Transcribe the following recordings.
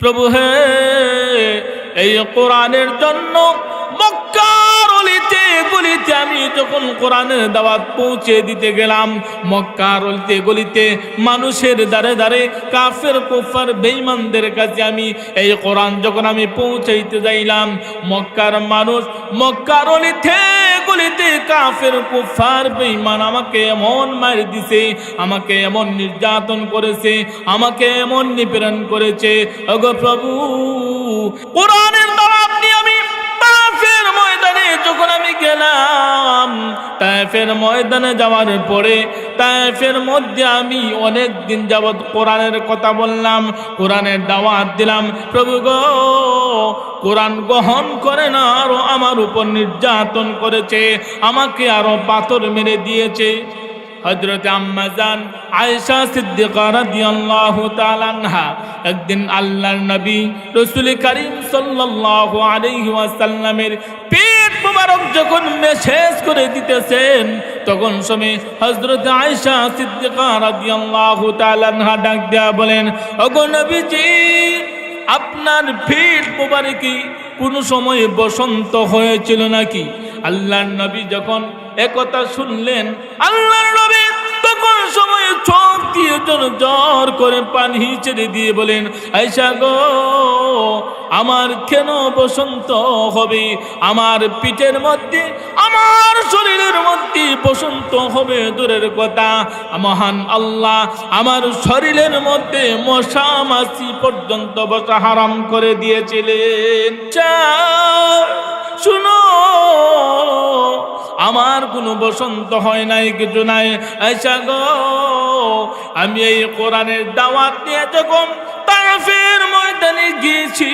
প্রভু হে, এই কোরআনের জন্য মক্কার অলিতে গলিতে আমি যখন কোরআনের দাওয়াত পৌঁছে দিতে গেলাম, মক্কার অলিতে গলিতে মানুষের দ্বারে দ্বারে কাফের কুফার বেঈমানদের কাছে আমি এই কোরআন যখন আমি পৌঁছাইতে যাইলাম, মক্কার মানুষ মক্কার অলিতে গলিতে কাফের কুফার বেঈমান আমাকে এমন মার দিছে, আমাকে এমন নির্যাতন করেছে, আমাকে এমন নিপীড়ন করেছে। ওগো প্রভু, কোরআনের দাওয়াত নিয়ে আমি তায়েফের ময়দানে যখন আমি গেলাম, তায়েফের ময়দানে যাওয়ার পরে তায়েফের মধ্যে আমি অনেক দিন যাবৎ কোরআনের কথা বললাম, কোরআনের দাওয়াত দিলাম। প্রভু গো, কোরআন গ্রহণ করে না, আরো আমার উপর নির্যাতন করেছে, আমাকে আরো পাথর মেরে দিয়েছে। হযরত আম্মা জান আয়েশা সিদ্দিকা রাদিয়াল্লাহু তাআলা আনহা একদিন আল্লাহর নবী রাসূল করিম সাল্লাল্লাহু আলাইহি ওয়াসাল্লামের পেট মোবারক যখন মেসেজ করে দিতেছেন, তখন সময় হযরত আয়েশা সিদ্দিকা রাদিয়াল্লাহু তাআলা আনহা ডাক দেয়া বলেন, ওগো নবীজি, আপনার পেট মোবারকে কোনো সময় বসন্ত হয়েছিল নাকি? আল্লাহর নবী যখন একথা শুনলেন, আল্লাহর নবী তখন সময় চোখ দিয়ে জ্বর করে পানি ছেড়ে দিয়ে বলেন, আয়েশা গো, আমার কেন বসন্ত হবে? আমার পিঠের মধ্যে, আমার শরীরের মধ্যে বসন্ত হবে দূরের কথা, মহান আল্লাহ আমার শরীরের মধ্যে মশা মাছি পর্যন্ত বসা হারাম করে দিয়েছিলেন। শুনো, আমার কোনো বসন্ত হয় নাই, কিছু নাই। আয়েশা গো, আমি এই কোরআনের দাওয়াত নিয়ে যখন তায়েফের ময়দানে গিয়েছি,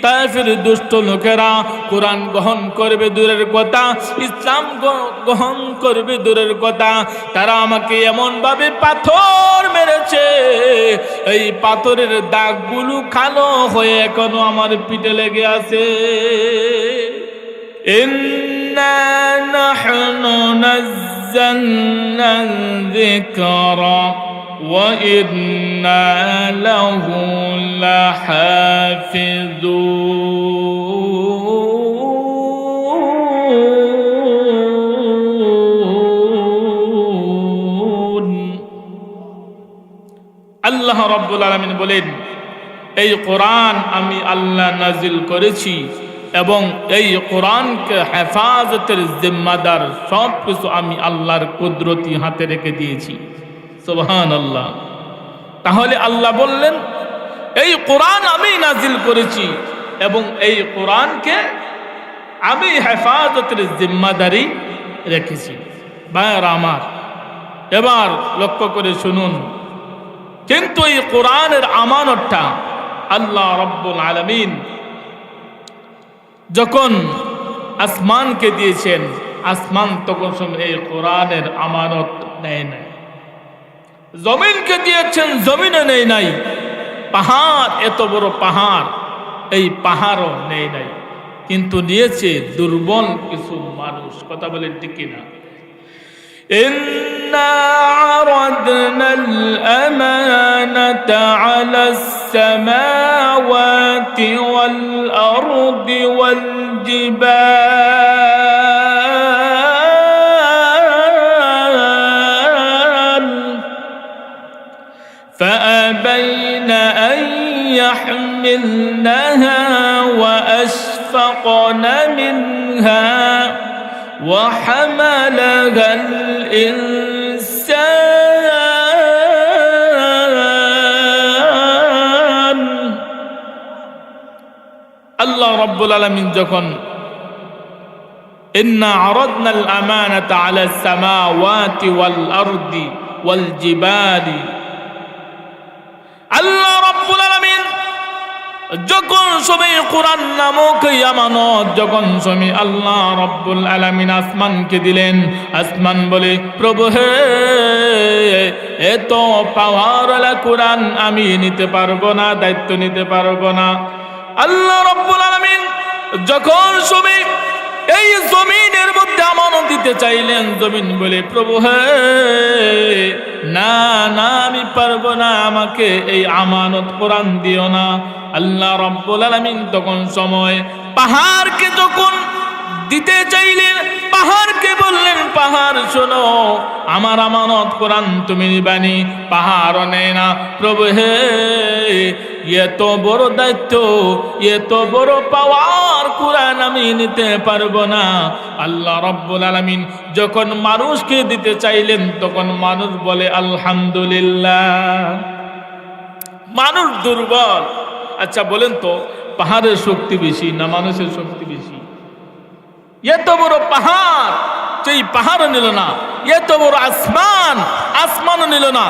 তায়েফের দুষ্ট লোকেরা কোরআন গ্রহণ করবে দূরের কথা, ইসলাম গ্রহণ করবে দূরের কথা, তারা আমাকে এমন ভাবে পাথর মেরেছে, এই পাথরের দাগগুলো কালো হয়ে এখনো আমার পিঠে লেগে আছে। ইন্না নাহনু নাযালনা যিকরা ওয়া ইন্না লাহু লাহাফিজুন। আল্লাহ রাব্বুল আলামিন বলেন, এই কোরআন আমি আল্লাহ নাজিল করেছি এবং এই কোরআনকে হেফাজতের জিম্মাদার সব কিছু আমি আল্লাহর কুদরতি হাতে রেখে দিয়েছি। সুবহানাল্লাহ। তাহলে আল্লাহ বললেন, এই কোরআন আমি নাজিল করেছি এবং এই কোরআনকে আমি হেফাজতের জিম্মাদারি রেখেছি। ভাইরা আমার, এবার লক্ষ্য করে শুনুন, কিন্তু এই কোরআনের আমানতটা আল্লাহ রাব্বুল আলামিন যখন আসমানকে দিয়েছেন, আসমান তখন এই কোরআনের আমানত নেয় নাই। জমিনকে দিয়েছেন, জমিনে নেয় নাই। পাহাড়, এত বড় পাহাড়, এই পাহাড়ও নেয় নাই, কিন্তু নিয়েছে দুর্বল কিছু মানুষ। কথা বলেন ঠিক কিনা? إنا عرضنا الأمانة على السماوات والأرض والجبال فأبين أن يحملنها وأشفقن منها وحملها الإنسان। আল্লাহ রাব্বুল আলামিন যখন ইন্না আরাদনাল আমানাতা আলাস সামাওয়াতি ওয়াল আরদি ওয়াল জিবালি, আল্লাহ রাব্বুল আলামিন যখন সবাই কোরআন নামক আমানত যখন সবাই আল্লাহ রাব্বুল আলামিন আসমানকে দিলেন, আসমান বলে, প্রভু হে, এত পাওয়ারওয়ালা কোরআন আমি নিতে পারবো না, দায়িত্ব নিতে পারবো না। আল্লাহ রাব্বুল আলামিন যখন সবাই এই জমিনের মধ্যে আমানত দিতে চাইলেন। জমিন বলে, প্রভু হে, না না, আমি পারবো না, আমাকে এই আমানত কোরআন দিও না। আল্লাহ রাব্বুল আলামিন তখন সময় পাহাড়কে যখন দিতে চাইলেন, পাহাড়কে বললেন, পাহাড় শোনো, আমার আমানত কোরআন তুমি নিবানি। পাহাড়ও নেয় না। প্রভু হে, এত বড় দায়িত্ব, এত বড় পাওয়ার কোরআন আমি নিতে পারবো না। আল্লাহ রাব্বুল আলামিন যখন মানুষকে দিতে চাইলেন, তখন মানুষ বলে আলহামদুলিল্লাহ। মানুষ দুর্বল। আচ্ছা বলেন তো, পাহাড়ের শক্তি বেশি না মানুষের শক্তি বেশি? এত বড় পাহাড়, সেই পাহাড়ও নিল না। এত বড় আসমান, আসমানও নিল না।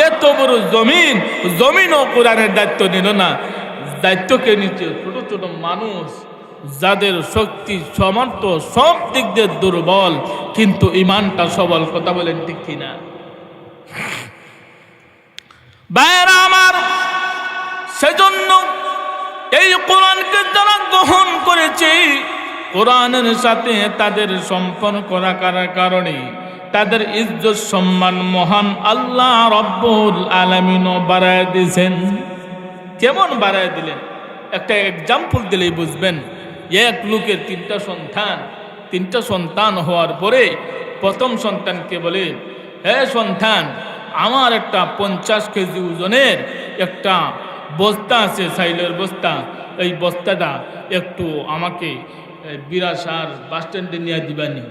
এত বড় জমিন, জমিনও কোরআনের দায়িত্ব নিল না। দায়িত্বকে নিচে ছোট ছোট মানুষ, যাদের শক্তি সামর্থ্য সব দিক দিয়ে দুর্বল, কিন্তু ইমানটা সবল। কথা বলেন ঠিক কিনা? ভাইরা আমার, সেজন্য এই কোরআনকে যারা গ্রহণ করেছে, কোরআনের সাথে তাদের সম্পর্ক রাখার কারণে তাদের ইজ্জত সম্মান মহান আল্লাহ রাব্বুল আলামিন বাড়ায় দিয়েছেন। কেমন বাড়ায় দিলেন? একটা এক্সাম্পল দিলেই বুঝবেন। এক লোকের তিনটা সন্তান হওয়ার পরে প্রথম সন্তানকে বলে, হে সন্তান, আমার একটা 50 কেজি ওজনের একটা বস্তা আছে, সাইলের বস্তা, এই বস্তাটা একটু আমাকে বিরাসার বাস স্ট্যান্ডে নিয়ে দিবানি।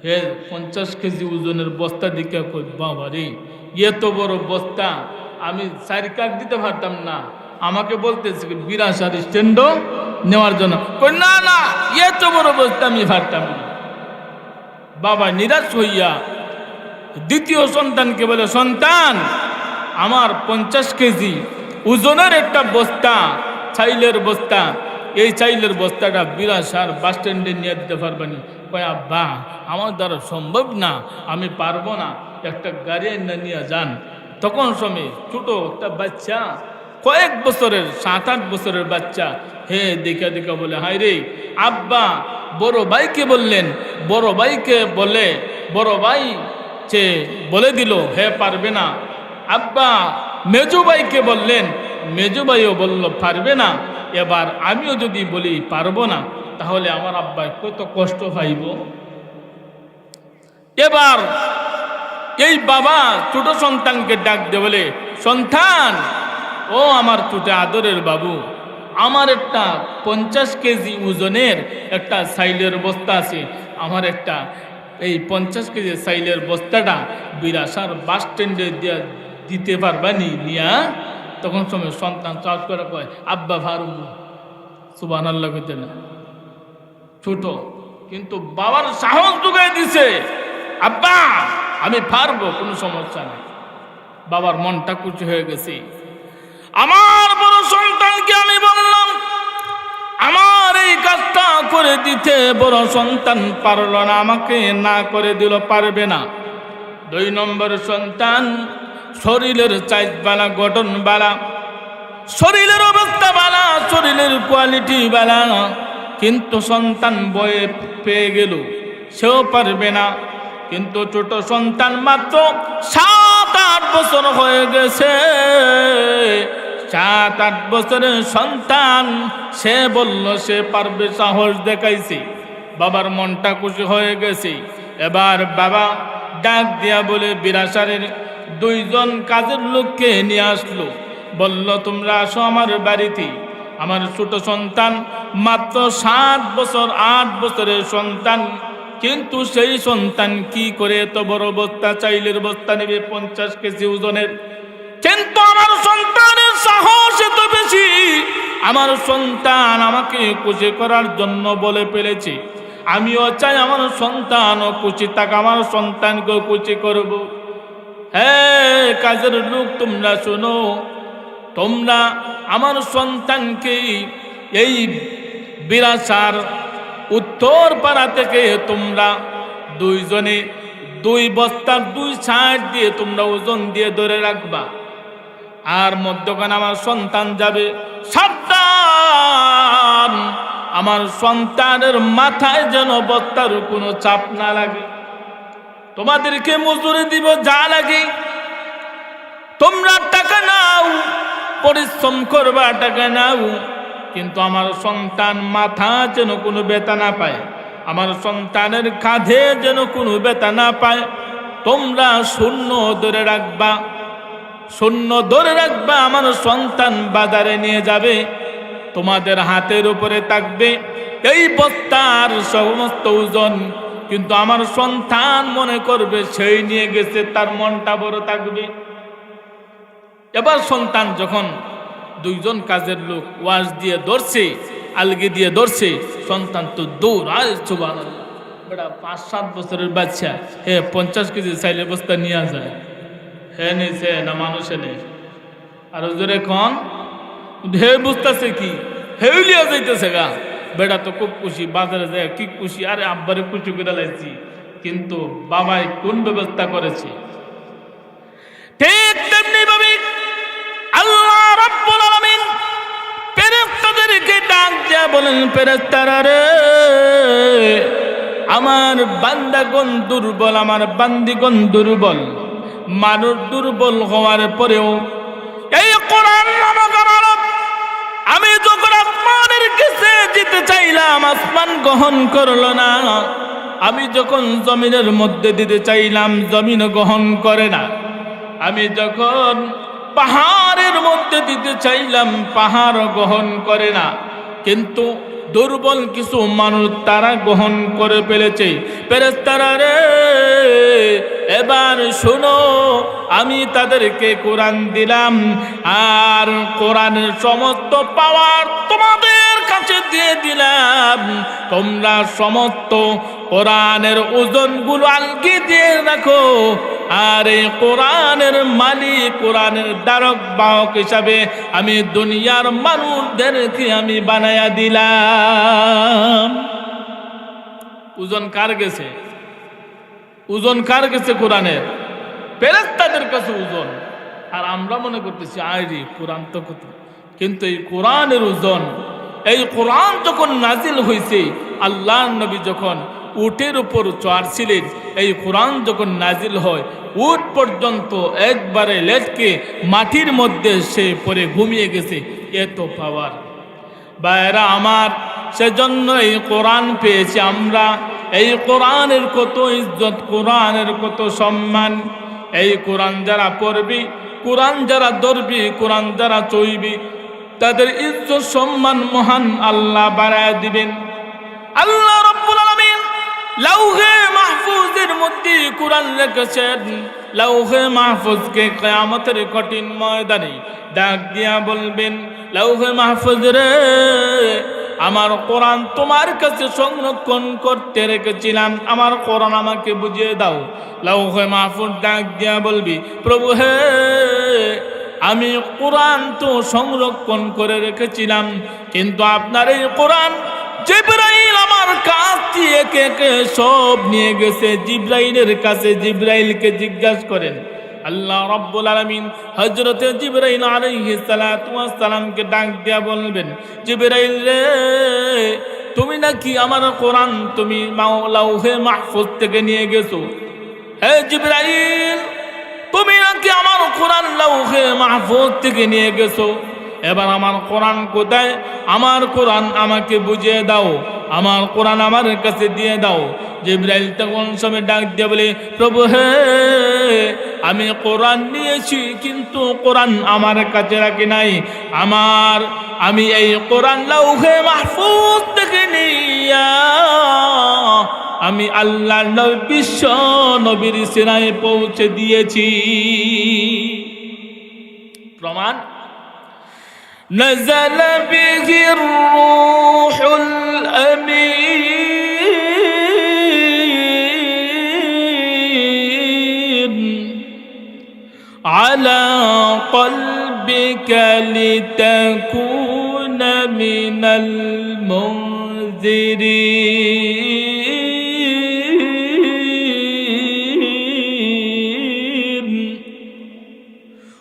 হে, 50 কেজি ওজনের বস্তা দিকে কই, বাবা রে, এত বড় বস্তা আমি 4 কাঠ দিতে পারতাম না, আমাকে বলতেছে বিরাসার স্ট্যান্ডও নেওয়ার জন্য। কই, না না, এত বড় বস্তা আমি পারতাম না। বাবা নিরাশ হইয়া দ্বিতীয় সন্তানকে বলে, সন্তান, আমার 50 কেজি ওজনের একটা বস্তা, চাইলের বস্তা, এই চাইলের বস্তাটা বিরাসার বাস স্ট্যান্ডে নিয়ে দিতে পারবেনি? কয়, আব্বা, আমার দ্বারা সম্ভব না, আমি পারবো না, একটা গাড়ি এনে নিয়ে যান। তখন সময় ছোট একটা বাচ্চা, কয়েক বছরের, 7-8 বছরের বাচ্চা, হে দেখা দেখা বলে, হায় রে আব্বা, বড় ভাইকে বললেন, বড় ভাইকে বলে, বড় ভাই সে বলে দিল হে পারবে না। আব্বা মেজো ভাইকে বললেন, মেজো ভাইও বলল পারবে না। এবার আমিও যদি বলি পারবো না, তাহলে আমার আব্বা কত কষ্ট পাইব। এবার এই বাবা ছোট সন্তানকে ডাক দিয়ে বলে, সন্তান, ও আমার ছোট আদরের বাবু, আমার একটা 50 কেজি ওজনের একটা সাইলের বস্তা আছে, আমার একটা এই 50 কেজি সাইলের বস্তাটা বিরাসার বাস স্ট্যান্ডে দিতে পারবা নিয়া? তখন সময় সন্তান চাষ করে কয়, আব্বা ভারু। সুবহানাল্লাহ কইতে না, ছোট কিন্তু বাবার সাহস যোগাই দিছে, আব্বা আমি পারবো, কোনো সমস্যা নেই। বাবার মনটা খুশি হয়ে গেছে। আমার বড় সন্তানকে আমি বললাম, আমার এই কাজটা করে দিতে বড় সন্তান পারল না, আমাকে না করে দিল, পারবে না। 2 নম্বর সন্তান শরীরের চাইজ বালা, গঠন বালা, শরীরের অবস্থা বালা, শরীরের কোয়ালিটি বালা, কিন্তু সন্তান বয়ে পেয়ে গেল, সেও পারবে না। কিন্তু ছোট সন্তান মাত্র 7-8 বছর হয়ে গেছে, 7-8 বছরের সন্তান, সে বলল সে পারবে, সাহস দেখাইছে। বাবার মনটা খুশি হয়ে গেছে। এবার বাবা ডাক দিয়া বলে, বিরাসারের 2 জন কাজের লোককে নিয়ে আসলো, বলল তোমরা আসো আমার বাড়িতে। আমার ছোট সন্তান মাত্র 7 বছর 8 বছরের সন্তান, কিন্তু সেই সন্তান কি করে এত বড় বস্তা, চাইলের বস্তা নেবে 50 কেজি ওজনের? কিন্তু আমার সন্তানের সাহস এত বেশি, আমার সন্তান আমাকে খুশি করার জন্য বলে ফেলেছে। আমিও চাই আমার সন্তানও খুশি থাক, আমার সন্তানকেও খুশি করব। হ্যাঁ কাজের লোক, তোমরা শোনো, তোমরা আমার সন্তানকে এই বিরাসার উত্তর পাড়া থেকে তোমরা 2 জনে 2 বস্তার 2 সাইড দিয়ে তোমরা ওজন দিয়ে ধরে রাখবা, আর মধ্যখানে আমার সন্তান যাবে। সাবধান, আমার সন্তানের মাথায় যেন বস্তার কোনো চাপ না লাগে। তোমাদেরকে মজুরি দিব যা লাগে, তোমরা টাকা নাও, পরিশ্রম করবা, টাকা নাও, কিন্তু আমার সন্তান মাথা যেন কোনো ব্যথা না পায়, আমার সন্তানের কাঁধে যেন কোনো ব্যথা না পায়। তোমরা শূন্য ধরে রাখবা, শূন্য ধরে রাখবা। আমার সন্তান বাজারে নিয়ে যাবে, তোমাদের হাতের উপরে থাকবে এই বস্তার সমস্ত ওজন, কিন্তু আমার সন্তান মনে করবে সেই নিয়ে গেছে, তার মনটা বড় থাকবে। এবার সন্তান যখন দুইজন কাজের লোক ওয়াজ দিয়ে ধরছে, আলগি দিয়ে ধরছে, সন্তান তো দৌড়, আর সুবহানাল্লাহ, বেটা 5-7 বছরের বাচ্চা, 50 কেজি চাইলে বস্তা নিয়ে যায়, নিছে না মানুষে নেই। আর ওজোরে খন হে বুঝতেছে কি হেউলিয়া যাইতেছে গা, বেটা তো খুব খুশি, বাজারে যায় কি খুশি, আরে আব্বারে খুশি করে লাইছি, কিন্তু বাবাই কোন ব্যবস্থা করেছে। ঠিক তেমনি ভাবে আল্লাহ রাব্বুল আলামিন ফেরেশতাদেরকে ডাক দিয়া বলেন, ফেরেশতারা রে, আমার বান্দাগণ দুর্বল, আমার বান্দিগণ দুর্বল। মানুষ দুর্বল হওয়ার পরেও এই কোরআন নামক আমানত আমি যখন আসমানের কাছে যেতে চাইলাম, আসমান গ্রহণ করলো না। আমি যখন জমিনের মধ্যে দিতে চাইলাম, জমিন গ্রহণ করে না। আমি যখন পাহাড়ের মধ্যে দিতে চাইলাম, পাহাড় গ্রহণ করে না। কিন্তু দুর্বল কিছু মানুষ তারা গ্রহণ করে ফেলেছে। ফেরেশতারা রে, এবার শোনো, আমি তাদেরকে কোরআন দিলাম, আর কোরআনের সমস্ত পাওয়ার তোমাদের কাছে দিয়ে দিলাম। তোমরা সমস্ত কোরআনের ওজনগুলো আলগি দিয়ে রাখো, আর এই কোরআনের মালিক, কোরআনের দ্বারক বাহক হিসাবে আমি দুনিয়ার মানুষদেরকে আমি বানায়া দিলাম। ওজন কার গেছে? ওজন কার গেছে? কোরআনের। ফেরেশতাদের কাছে ওজন, আর আমরা মনে করতেছি আইরি কোরআন তো কত, কিন্তু এই কোরআনের ওজন, এই কোরআন যখন নাজিল হয়েছে, আল্লাহর নবী যখন উটের উপর চড়ছিলেন, এই কোরআন যখন নাজিল হয়, উট পর্যন্ত একবারে লেটকে মাটির মধ্যে সে পরে ঘুমিয়ে গেছে, এত পাওয়ার। বাইরা আমার, সেজন্য এই কোরআন পেয়েছি আমরা। এই কোরআনের কত ইজ্জত, কোরআনের কত সম্মান। এই কোরআন যারা পড়বি, কোরআন যারা ধরবি, কোরআন যারা চইবি, তাদের ইজ্জত সম্মান মহান আল্লাহ বাড়ায় দিবেন। আল্লাহ রাব্বুল আলামিন লাউহে মাহফুজের মধ্যে কোরআন লিখেছেন। লাউহে মাহফুজকে কিয়ামতের কঠিন ময়দানে ডাক দিয়া বলবেন, লাউহে মাহফুজ রে, আমার কোরআন তোমার কাছে সংরক্ষণ করতে রেখেছিলাম, আমার কোরআন আমাকে বুঝিয়ে দাও। লাউহে মাহফুজ ডাক দিয়া বলবি, প্রভু হে, আমি কোরআন তো সংরক্ষণ করে রেখেছিলাম, কিন্তু আপনার এই কোরআন জিবরাইল আমার কাছ থেকে কে সব নিয়ে গেছে। জিবরাইলের কাছে জিবরাইলকে জিজ্ঞাসা করেন। আল্লাহ রাব্বুল আলামিন হযরতে জিবরাইল আলাইহিস সালাতু ওয়াস সালামকে ডাক দিয়া বলবেন, জিবরাইল রে, তুমি নাকি আমার কোরআন তুমি লাউহে মাহফুজ থেকে নিয়ে গেছো। হে জিবরাইল, তুমি নাকি আমার কোরআন লাউহে মাহফুজ থেকে নিয়ে গেছো। এবার আমার কোরআন কোথায়? আমার কোরআন আমাকে বুঝিয়ে দাও, আমার কোরআন আমার কাছে দিয়ে দাও। জিবরাইল তখন সময় ডাক দিয়ে বলে, প্রভু হে, আমি কোরআন নিয়েছি, কিন্তু কোরআন আমার কাছে রাখি নাই। আমি এই কোরআন লাউহে মাহফুজ থেকে নিয়া আমি আল্লাহর নবী, বিশ্ব নবীর সিনায় পৌঁছে দিয়েছি। প্রমাণ, نزل به الروح الأمين على قلبك لتكون من المنذرين।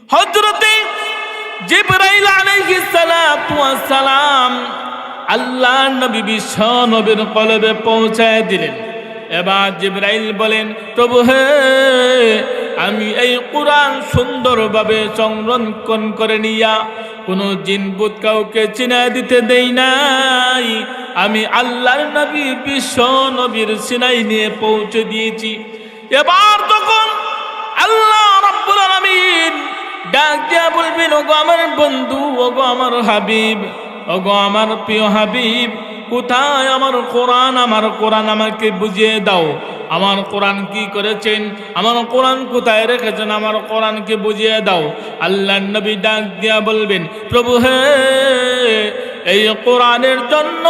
হযরতে জিবরাইল আলাইহিস সালাতু ওয়াস সালাম আল্লাহ নবী বিশ্ব নবীর কলবে পৌঁছায় দিলেন। এবার জিবরাইল বলেন, প্রভু হে, আমি এই কোরআন সুন্দরভাবে সংরক্ষণ করে নিয়া কোনো জিনবুত কাউকে চিনা দিতে দেই নাই। আমি আল্লাহর নবী বিশ্ব নবীর সিনাই নিয়ে পৌঁছে দিয়েছি। এবার তখন আল্লাহ রাব্বুল আলামিন ডাক দিয়া বলবেন, ওগো আমার বন্ধু, ওগো আমার হাবিব, ওগো আমার প্রিয় হাবিব, কোথায় আমার কোরআন? আমার কোরআন আমাকে বুঝিয়ে দাও। আমার কোরআন কি করেছেন? আমার কোরআন কোথায় রেখেছেন? আমার কোরআনকে বুঝিয়ে দাও। আল্লাহর নবী ডাক দিয়া বলবেন, প্রভু হে, এই কোরআনের জন্য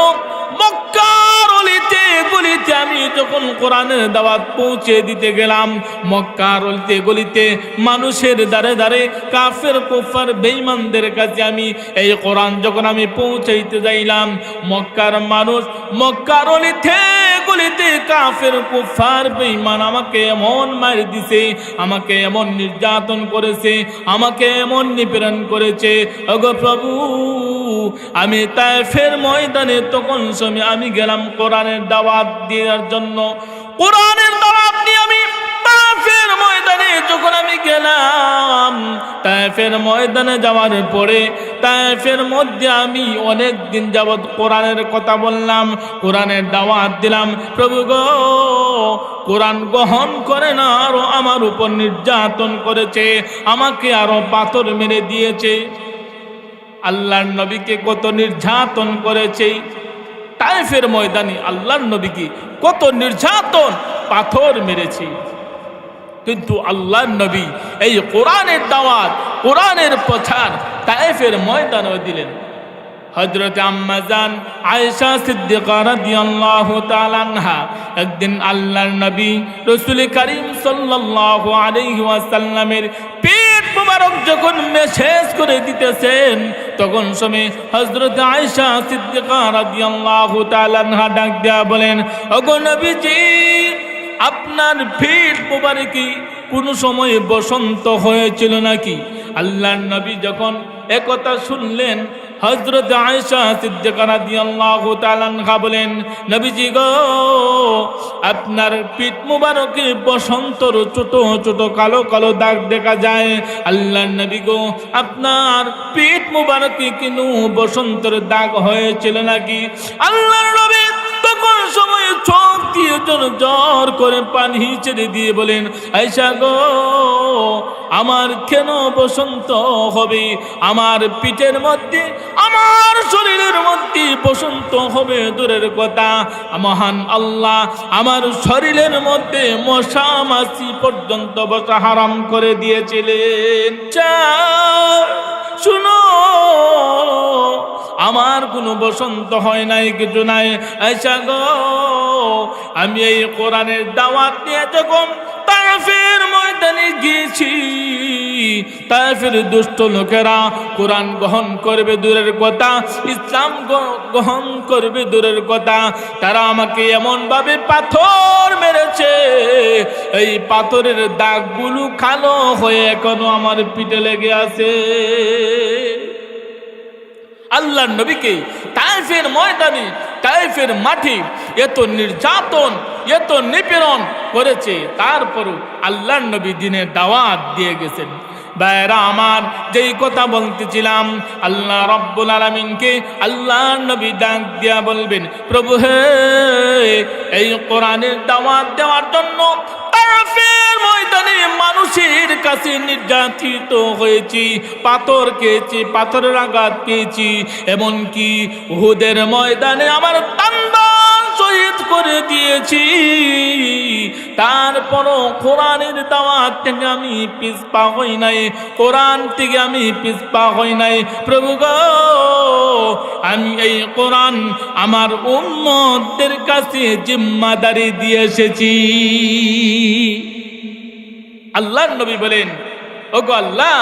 মক্কার অলিতে গলিতে আমি যখন কোরআনের দাওয়াত পৌঁছে দিতে গেলাম, মক্কার অলিতে গলিতে মানুষের দ্বারে দ্বারে কাফের কুফার বেঈমানদের কাছে আমি এই কোরআন যখন আমি পৌঁছাইতে যাইলাম, মক্কার মানুষ, মক্কার অলিতে গলিতে কাফের কুফার বেঈমান আমাকে এমন মার দিছে, আমাকে এমন নির্যাতন করেছে, আমাকে এমন নিপীড়ন করেছে। ওগো প্রভু, আমি তায়েফের ময়দানে তখন সময় আমি গেলাম কোরআনের দাওয়াত দেওয়ার জন্য। কোরআনের দাওয়াত নিয়ে আমি তায়েফের ময়দানে যখন আমি গেলাম, তায়েফের ময়দানে যাওয়ার পরে তায়েফের মধ্যে আমি অনেক দিন যাবৎ কোরআনের কথা বললাম, কোরআনের দাওয়াত দিলাম। প্রভু গো, কোরআন গ্রহণ করে না, আরো আমার উপর নির্যাতন করেছে, আমাকে আরো পাথর মেরে দিয়েছে। আল্লাহর নবীকে কত নির্যাতন করেছে তায়েফের ময়দানে, আল্লাহর নবীকে কত নির্যাতন, পাথর মেরেছে। কিন্তু আল্লাহর নবী এই কোরআনের দাওয়াত, কোরআনের প্রচার তায়েফের ময়দানে দিলেন। হযরত আম্মা জান আয়েশা সিদ্দিকা রাদিয়াল্লাহু তাআলা আনহা একদিন আল্লাহর নবী রাসূল করিম সাল্লাল্লাহু আলাইহি ওয়াসাল্লামের পেট মোবারক যখন মেসেজ করে দিতেছেন, তখন সময় হযরত আয়েশা সিদ্দিকা রাদিয়াল্লাহু তাআলা আনহা ডাক দিয়া বলেন, ওগো নবীজি, আপনার পেট মোবারকে কোন সময় বসন্ত হয়েছিল নাকি? আল্লাহর নবী যখন একথা শুনলেন, হযরত আয়েশা সিদ্দিকা রাদিয়াল্লাহু তাআলা আনহা বলেন, নবীজি গো, আপনার পিঠ মুবারকে বসন্তর ছোট ছোট কালো কালো দাগ দেখা যায়। আল্লাহর নবী গো, আপনার পিঠ মুবারকে কিনু বসন্তের দাগ হয়েছিল নাকি? আল্লাহর নবী তখন সময় চোখ দিয়ে জ্বর করে পানি ছেড়ে দিয়ে বলেন, আয়েশা গো, আমার কেন বসন্ত হবে? আমার পিঠের মধ্যে, আমার শরীরের মধ্যে বসন্ত হবে দূরের কথা, মহান আল্লাহ আমার শরীরের মধ্যে মশা মাছি পর্যন্ত বসা হারাম করে দিয়েছিলেন। শুনো, আমার কোনো বসন্ত হয় নাই, কিছু নাই। আয়েশা গো, আমি এই কোরআনের দাওয়াত নিয়ে যখন তায়েফের ময়দানে গিয়েছি, তায়েফের দুষ্ট লোকেরা কোরআন গ্রহণ করবে দূরের কথা, ইসলাম গ্রহণ করবে দূরের কথা, তারা আমাকে এমন ভাবে পাথর মেরেছে, এই পাথরের দাগগুলো কালো হয়ে এখনো আমার পিঠে লেগে আছে। আল্লাহর নবীকে তায়েফের ময়দানে, তায়েফের মাঠে এত নির্যাতন, এত নিপীড়ন করেছে, তারপরও আল্লাহর নবী দ্বীনের দাওয়াত দিয়ে গেছেন। ভাইরা আমার, যেই কথা বলতেছিলাম, আল্লাহ রাব্বুল আলামিনকে আল্লাহর নবী ডাক দিয়া বলবেন, প্রভু হে, এই কোরআনের দাওয়াত দেওয়ার জন্য তায়েফের ময়দানে মানুষের কাছে নির্যাতিত হয়েছি, পাথর খেয়েছি, পাথরের আঘাত পেয়েছি, এমনকি উহুদের ময়দানে আমার তান্ডান শহীদ করে দিয়েছি, তারপরও কোরআনের দাওয়াত থেকে আমি পিছপা হই নাই, কোরআন থেকে আমি পিছপা হই নাই। প্রভু গো, আমি এই কোরআন আমার উম্মতদের কাছে জিম্মাদারি দিয়ে এসেছি। আল্লাহর নবী বলেন, ওগো আল্লাহ,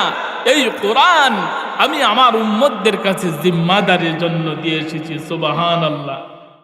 এই কোরআন আমি আমার উম্মতদের কাছে জিম্মাদারির জন্য দিয়ে এসেছি। সুবহানাল্লাহ।